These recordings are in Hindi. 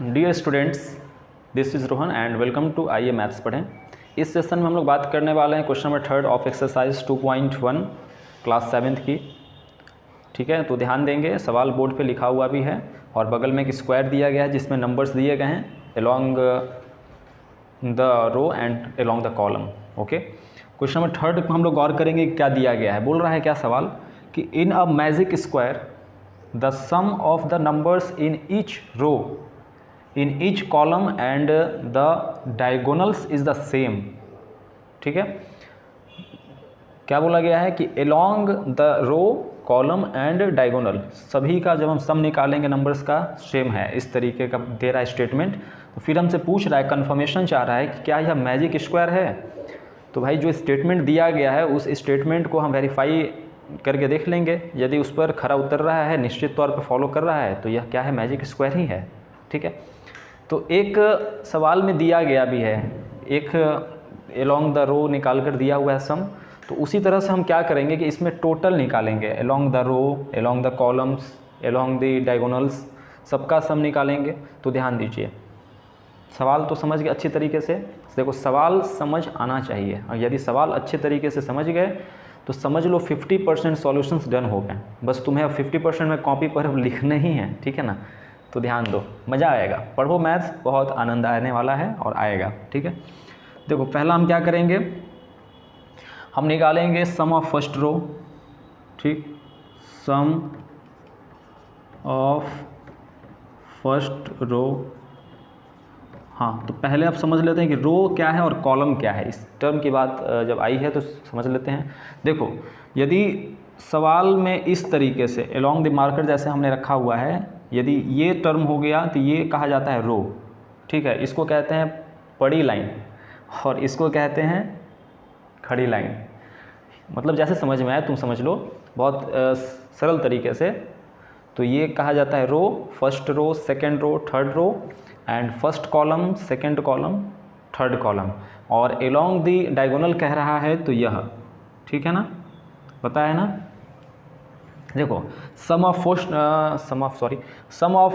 Dear students, this is Rohan and welcome to आइए मैथ्स पढ़ें। इस सेशन में हम लोग बात करने वाले हैं question number 3 of exercise 2.1 class 7th की। ठीक है, तो ध्यान देंगे, सवाल बोर्ड पे लिखा हुआ भी है और बगल में एक स्क्वायर दिया गया है जिसमें नंबर्स दिए गए हैं along the row and along the column. Okay, question number 3 को हम लोग गौर करेंगे क्या दिया गया है। बोल रहा है क्या सवाल कि in a magic square the sum of the numbers in each row in each column and the diagonals is the same। ठीक है, क्या बोला गया है कि along the row column and diagonal सभी का जब हम सम निकालेंगे नंबर्स का सेम है, इस तरीके का दे रहा है स्टेटमेंट। तो फिर हमसे पूछ रहा है, कन्फर्मेशन चाह रहा है कि क्या यह मैजिक स्क्वायर है। तो भाई जो स्टेटमेंट दिया गया है उस स्टेटमेंट को हम वेरीफाई करके देख लेंगे। यदि उस पर खरा उतर रहा है, निश्चित तौर पर फॉलो कर रहा है, तो यह क्या है, मैजिक स्क्वायर ही है। ठीक है, तो एक सवाल में दिया गया भी है, एक अलोंग द रो निकाल कर दिया हुआ है सम। तो उसी तरह से हम क्या करेंगे कि इसमें टोटल निकालेंगे, along the row, along the columns, along the diagonals, सबका सम निकालेंगे। तो ध्यान दीजिए, सवाल तो समझ गए अच्छी तरीके से। देखो, सवाल समझ आना चाहिए, और यदि सवाल अच्छे तरीके से समझ गए तो समझ लो 50% सॉल्यूशंस डन हो गए। बस तुम्हें अब 50% में कॉपी पर अब लिखना ही है। ठीक है ना, तो ध्यान दो, मज़ा आएगा, पढ़ो मैथ्स, बहुत आनंद आने वाला है और आएगा। ठीक है, देखो पहला हम क्या करेंगे, हम निकालेंगे सम ऑफ फर्स्ट रो। ठीक, सम ऑफ फर्स्ट रो। हाँ, तो पहले आप समझ लेते हैं कि रो क्या है और कॉलम क्या है। इस टर्म की बात जब आई है तो समझ लेते हैं। देखो, यदि सवाल में इस तरीके से अलोंग द मार्कर जैसे हमने रखा हुआ है, यदि ये टर्म हो गया तो ये कहा जाता है रो। ठीक है, इसको कहते हैं पड़ी लाइन और इसको कहते हैं खड़ी लाइन। मतलब जैसे समझ में आए तुम समझ लो, बहुत सरल तरीके से। तो ये कहा जाता है row, first row, second row, third row, and first column, second column, third column. और अलोंग दी डायगोनल कह रहा है तो यह। ठीक है ना, पता है ना। देखो, सम ऑफ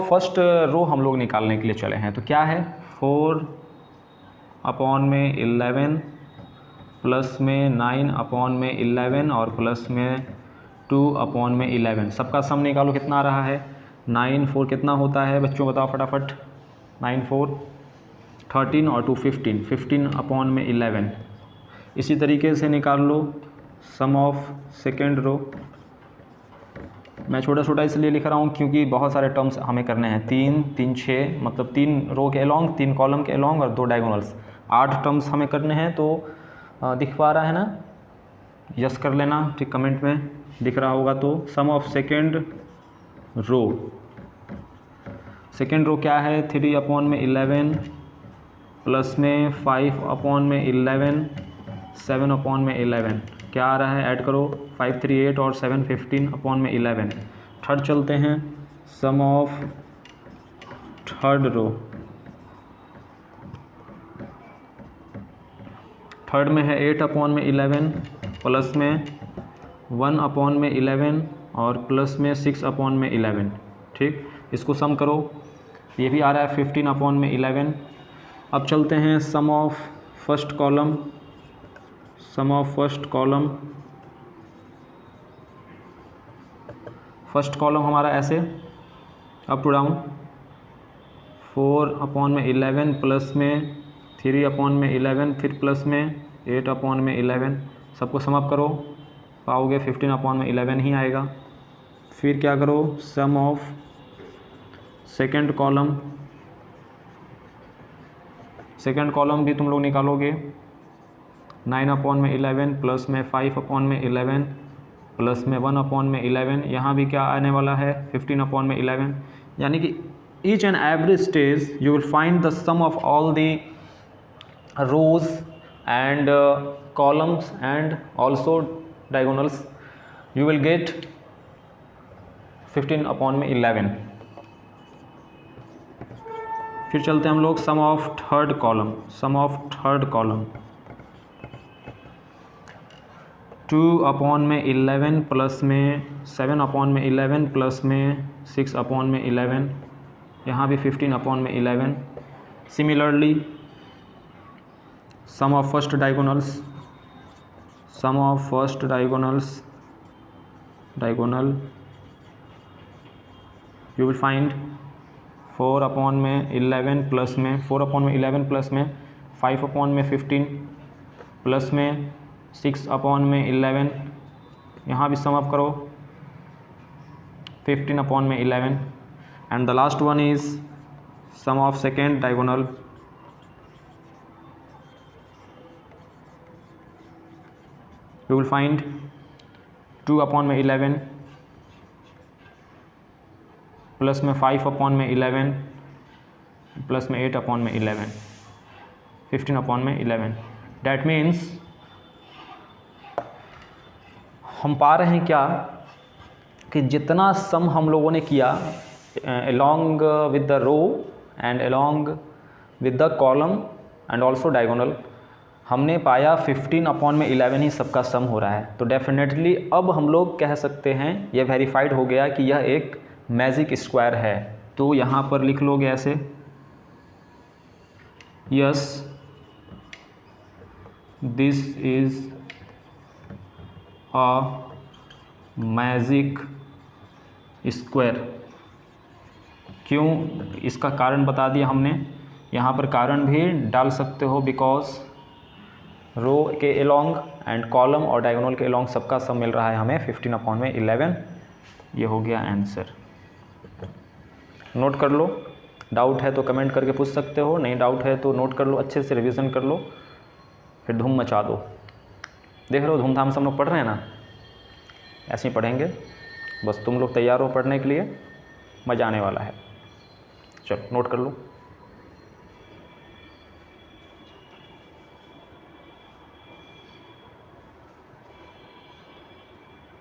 फर्स्ट रो हम लोग निकालने के लिए चले हैं। तो क्या है, 4 अपॉन में 11 प्लस में 9 अपॉन में 11 और प्लस में 2 अपॉन में 11। सबका सम निकालो, कितना आ रहा है, 9 4 कितना होता है बच्चों, बताओ फटाफट। 9 4 13 और 2 15, 15 अपॉन में 11। इसी तरीके से निकाल लो सम ऑफ सेकेंड रो। मैं छोटा छोटा इसलिए लिख रहा हूँ क्योंकि बहुत सारे टर्म्स हमें करने हैं। 3 3 6, मतलब 3 रो के अलोंग, 3 कॉलम के अलोंग और 2 डायगोनल्स, 8 टर्म्स हमें करने हैं। तो दिख पा रहा है ना, यस कर लेना। ठीक, कमेंट में दिख रहा होगा। तो sum of second row, second row क्या है, 3 अपॉन में 11 प्लस में 5 अपॉन में 11, 7 अपॉन में 11। क्या आ रहा है, ऐड करो, 5 3 8 और 7 15 अपॉन में 11। थर्ड चलते हैं, sum of third row. Third में है 8 अपॉन में 11 प्लस में 1 अपॉन में 11 और प्लस में 6 अपॉन में 11। ठीक, इसको सम करो, ये भी आ रहा है 15 अपॉन में 11। अब चलते हैं sum of first column. Sum of first column, first column हमारा ऐसे अप टू डाउन, 4 अपॉन में 11 प्लस में 3 अपॉन में 11, फिर प्लस में 8 अपॉन में 11। सबको सम अप करो, पाओगे 15 अपॉन में 11 ही आएगा। फिर क्या करो, sum of second column. Second column भी तुम लोग निकालोगे, 9 अपॉन में 11 प्लस में 5 अपॉन में 11 प्लस में 1 अपॉन में 11। यहाँ भी क्या आने वाला है, 15 अपॉन में 11। यानी कि each and every stage you will find the sum of all the rows and columns and also diagonals, you will get 15 upon में 11। फिर चलते हैं हम लोग sum of third column. Sum of third column, 2 upon में 11 प्लस में 7 अपॉन में 11 प्लस में 6 अपॉन में 11। यहाँ भी 15 अपॉन में 11। Similarly sum of first diagonals, sum of first diagonal you will find 4 upon में 11 प्लस में 4 अपॉन में 11 प्लस में 5 अपॉन में 15 प्लस में 6 अपॉन में 11, यहाँ भी सम अप करो 15 अपॉन में 11, and the last one is sum of second diagonal, you will find 2 upon में 11 प्लस में 5 अपॉन में 11 प्लस में 8 अपॉन में 11, 15 अपॉन में 11। डैट मीन्स हम पा रहे हैं क्या कि जितना सम हम लोगों ने किया along with the row and along with the column and also diagonal, हमने पाया 15 अपॉन में 11 ही सबका सम हो रहा है। तो डेफिनेटली अब हम लोग कह सकते हैं, यह वेरीफाइड हो गया कि यह एक मैजिक स्क्वायर है। तो यहाँ पर लिख लोगे ऐसे, yes this is a magic square. क्यों, इसका कारण बता दिया हमने। यहाँ पर कारण भी डाल सकते हो, बिकॉज रो के एलोंग एंड कॉलम और डायगोनल के एलोंग सबका सम मिल रहा है हमें 15 अपॉन में 11। ये हो गया आंसर। नोट कर लो, डाउट है तो कमेंट करके पूछ सकते हो, नहीं डाउट है तो नोट कर लो, अच्छे से रिवीजन कर लो, फिर धूम मचा दो। देख रहे हो धूमधाम से हम लोग पढ़ रहे हैं ना, ऐसे ही पढ़ेंगे। बस तुम लोग तैयार हो पढ़ने के लिए, मज़ा आने वाला है। चलो नोट कर लो।